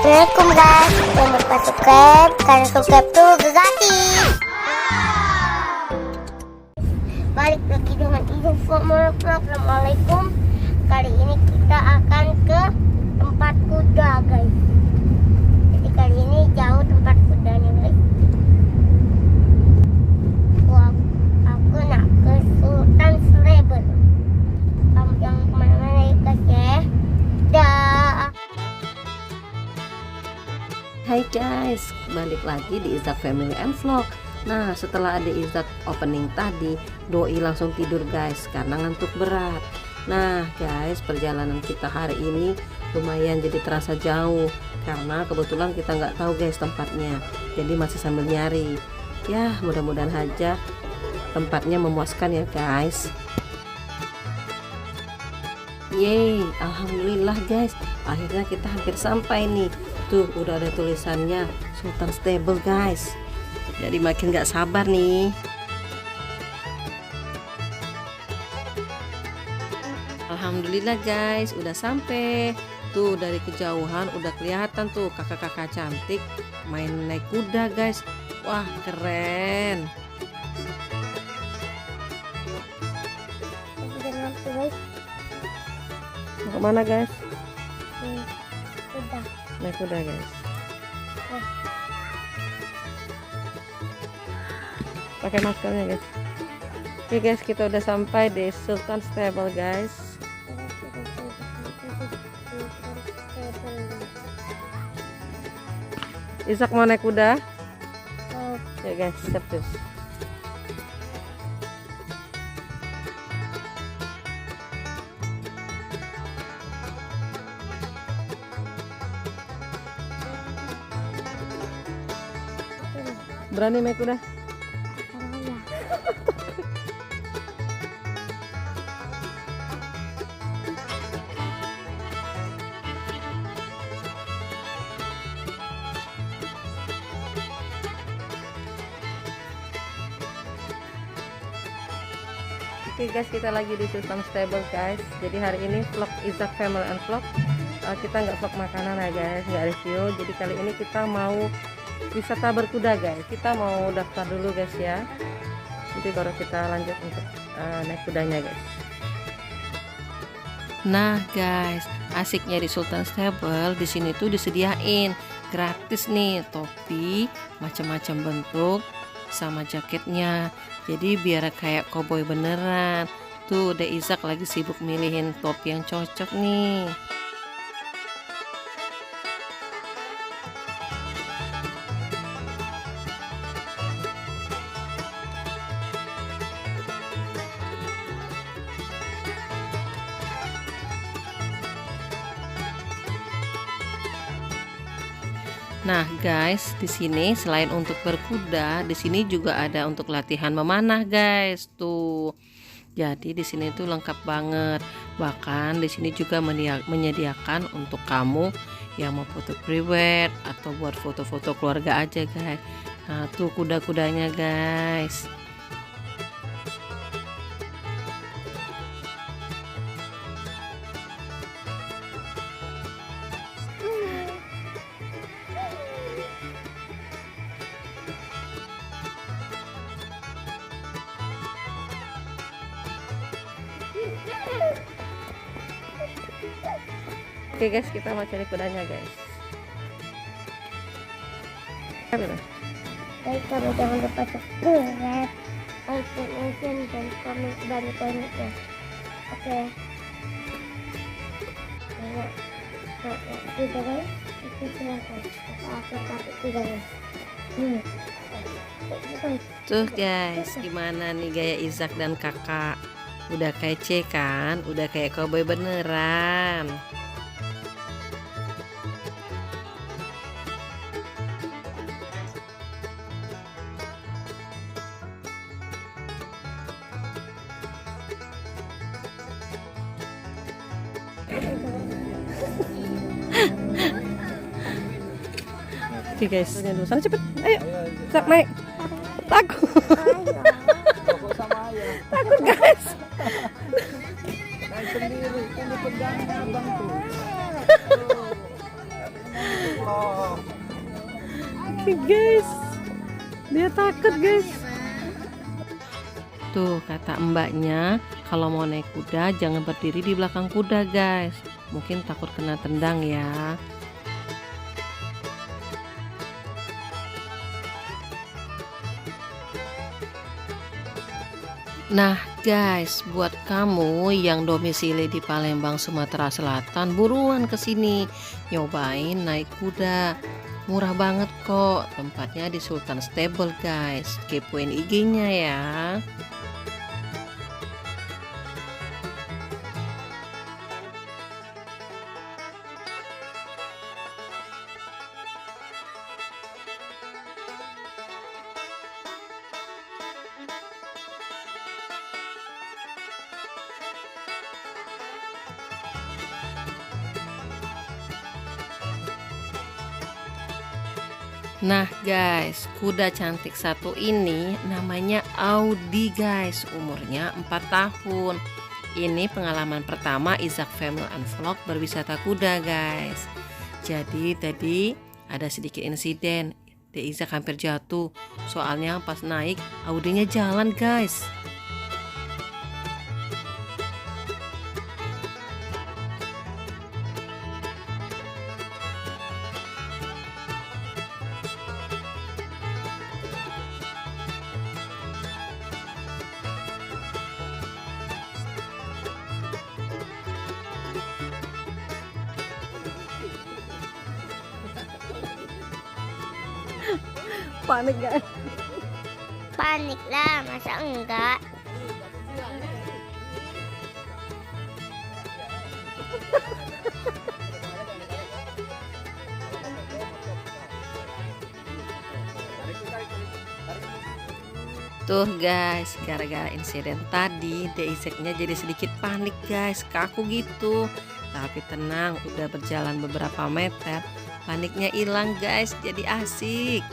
Assalamualaikum guys, jangan lupa subscribe karena subscribe tuh gratis. Balik lagi dengan info vlog. Assalamualaikum. Kali ini kita akan ke tempat kuda guys. Jadi kali ini jauh tempat kudanya guys. Wah, aku nak ke Sultan Sleber. Kamu jangan kemana-mana ya guys ya. Dah. Hai guys, balik lagi di Izak Family and Vlog. Nah, setelah ada Izak opening tadi, Doi langsung tidur guys karena ngantuk berat. Nah guys, perjalanan kita hari ini lumayan jadi terasa jauh karena kebetulan kita nggak tahu guys tempatnya, jadi masih sambil nyari. Ya mudah-mudahan aja tempatnya memuaskan ya guys. Yeay, alhamdulillah guys, akhirnya kita hampir sampai nih. Tuh udah ada tulisannya Sultan Stable guys, jadi makin gak sabar nih. Alhamdulillah guys, udah sampai. Tuh dari kejauhan udah kelihatan tuh kakak-kakak cantik main naik kuda guys. Wah keren. Mau kemana guys? Naik kuda guys. Pakai maskernya guys. Oke guys, kita udah sampai di Sultan Stable guys. Izak mau naik kuda? Ya guys, siap terus. Berani naik kuda? Oke guys, kita lagi di Sultan Stable guys. Jadi hari ini vlog Izak Family and Vlog. Kita nggak vlog makanan ya guys, nggak review. Jadi kali ini kita mau wisata berkuda guys. Kita mau daftar dulu guys ya. Nanti baru kita lanjut untuk naik kudanya guys. Nah guys, asiknya di Sultan Stable di sini tuh disediain gratis nih topi macam-macam bentuk sama jaketnya. Jadi biar kayak koboi beneran. Tuh udah Izak lagi sibuk milihin topi yang cocok nih. Nah guys, di sini selain untuk berkuda, di sini juga ada untuk latihan memanah guys. Tuh, jadi di sini tuh lengkap banget. Bahkan di sini juga menyediakan untuk kamu yang mau foto private atau buat foto-foto keluarga aja guys. Nah tuh kuda-kudanya guys. Oke guys, kita mau cari kudanya guys. Baik, kamu jangan lupa subscribe, like, mention, dan komen banyak-banyak ya. Oke. Nah, kuda guys, itu silakan. Aku pakai kuda guys. Tuh guys, gimana nih gaya Izak dan kakak? Udah kece kan? Udah kayak koboi beneran. Oke guys, dulu sana cepet, ayo, Izak naik. Takut, takut guys. Naik sendiri, kan dipegangnya abang tuh. Guys, dia takut guys. Tuh kata mbaknya, kalau mau naik kuda jangan berdiri di belakang kuda guys. Mungkin takut kena tendang ya. Nah guys, buat kamu yang domisili di Palembang, Sumatera Selatan, buruan kesini nyobain naik kuda. Murah banget kok, tempatnya di Sultan Stable guys. Kepoin IG-nya ya. Nah guys, kuda cantik satu ini namanya Audi guys, umurnya 4 tahun. Ini pengalaman pertama Izak Family and Vlog berwisata kuda guys. Jadi tadi ada sedikit insiden, Izak hampir jatuh. Soalnya pas naik Audinya jalan guys. Panik guys. Panik lah, masa enggak? Tuh guys, gara-gara insiden tadi Izaknya jadi sedikit panik guys, kaku gitu. Tapi tenang, udah berjalan beberapa meter, paniknya hilang guys, jadi asik.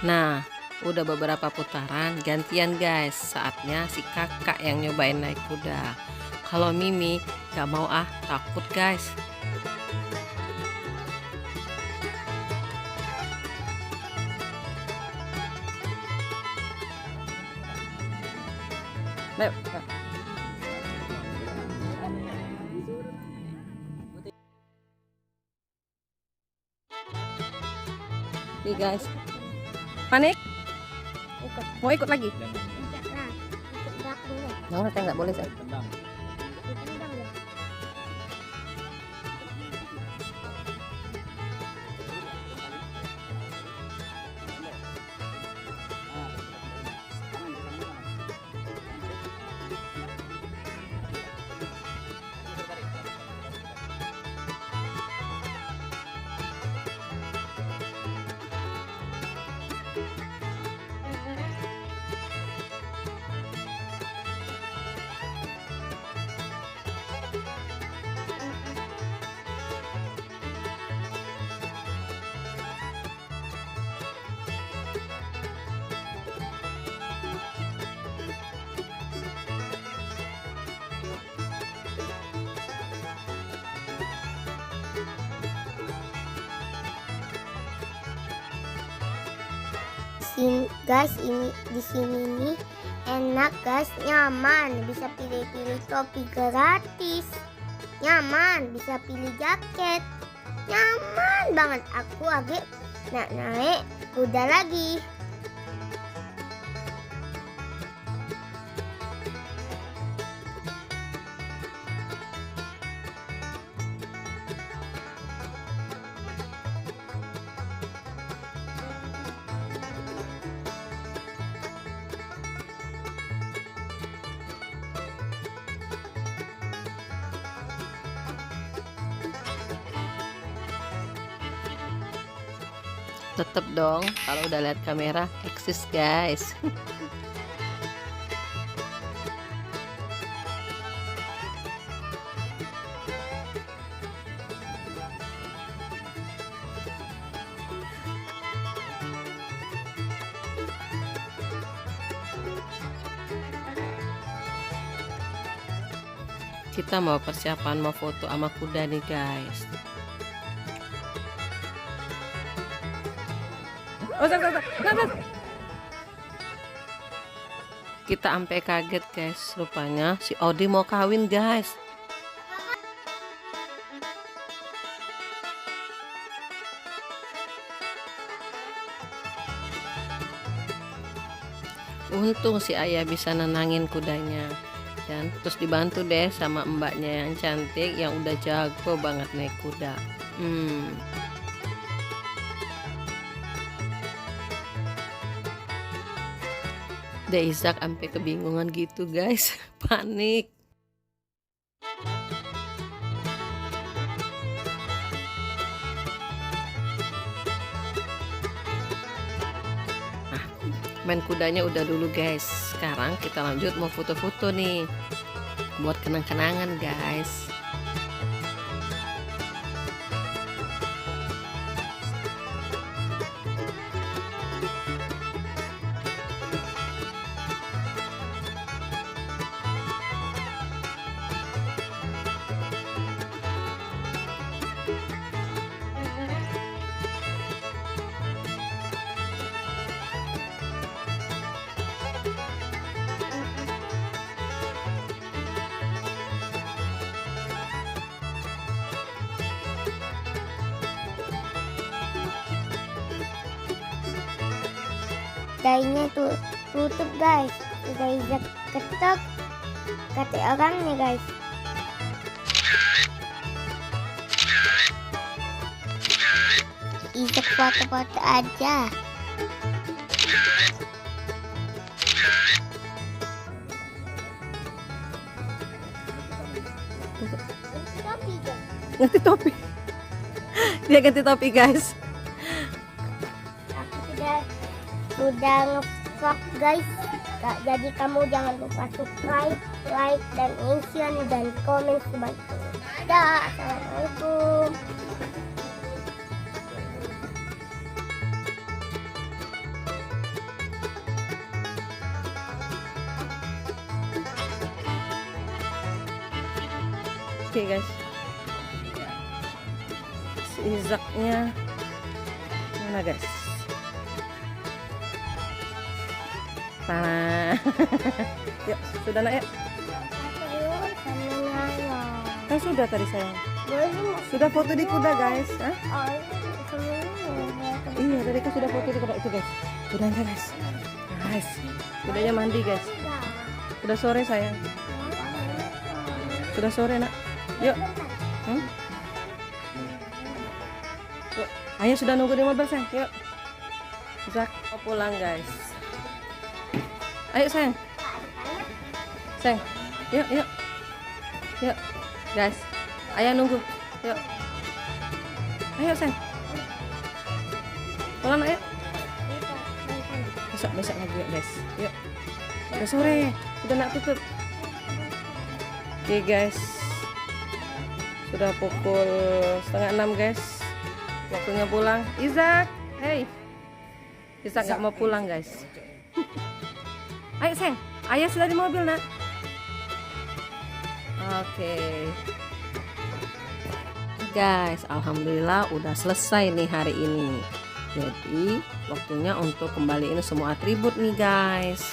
Nah, udah beberapa putaran, gantian guys. Saatnya si kakak yang nyobain naik kuda. Kalau Mimi gak mau takut guys. Nih guys, panik? Mau ikut lagi? Enggak lah, ikut gerak dulu. Jangan, saya nggak boleh saya. Ditendang deh. sini guys, ini di sini nih enak guys, nyaman, bisa pilih-pilih topi gratis, nyaman, bisa pilih jaket, nyaman banget. Aku agak naik kuda lagi. Tetep dong kalau udah lihat kamera eksis guys. Kita mau persiapan mau foto sama kuda nih guys. Kita sampai kaget guys, rupanya si Odi mau kawin guys. Untung si ayah bisa nenangin kudanya, dan terus dibantu deh sama mbaknya yang cantik yang udah jago banget naik kuda. Dek Izak sampai kebingungan gitu guys, panik. Nah, main kudanya udah dulu guys. Sekarang kita lanjut mau foto-foto nih, buat kenang-kenangan guys. Dainya tuh tutup guys, udah Izak ketok kata orangnya guys. Izak foto-foto aja. Ganti topi. Dia ganti topi guys. Aku sudah nge-vlog guys. Jadi kamu jangan lupa subscribe, like, dan mention dan komen sebanyak. Dah, assalamualaikum. Oke guys, si Izaknya mana guys? Nah, yuk sudah nak ya? Kan sudah tadi sayang. Sudah foto di kuda guys. Hah? Iya tadi kan sudah foto di kuda itu guys. Kudanya guys. Guys, kudanya mandi guys. Udah sore sayang. Sudah sore nak. Yuk. Yuk. Ayah sudah nunggu di mobil sayang. Yuk. Zak mau pulang guys. Ayo sayang. Sayang. Yuk yuk. Yuk. Guys. Ayah nunggu. Yuk. Ayo sayang. Pulang ayo. Besok lagi yuk guys. Yuk. Udah sore. Udah nak tutup. Oke guys, sudah pukul 5:30 guys, waktunya pulang. Izak, hey, Izak nggak mau pulang guys. Ayo sayang, ayah sudah di mobil nak. Oke. Guys, alhamdulillah udah selesai nih hari ini. Jadi waktunya untuk kembaliin semua atribut nih guys.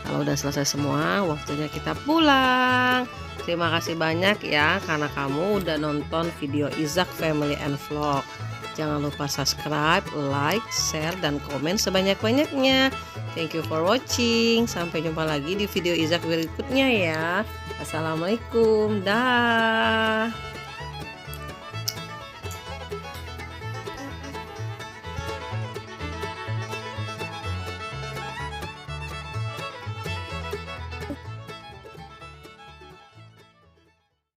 Kalau udah selesai semua, waktunya kita pulang. Terima kasih banyak ya karena kamu udah nonton video Izak Family and Vlog. Jangan lupa subscribe, like, share, dan komen sebanyak-banyaknya. Thank you for watching. Sampai jumpa lagi di video Izak berikutnya ya. Assalamualaikum. Dah.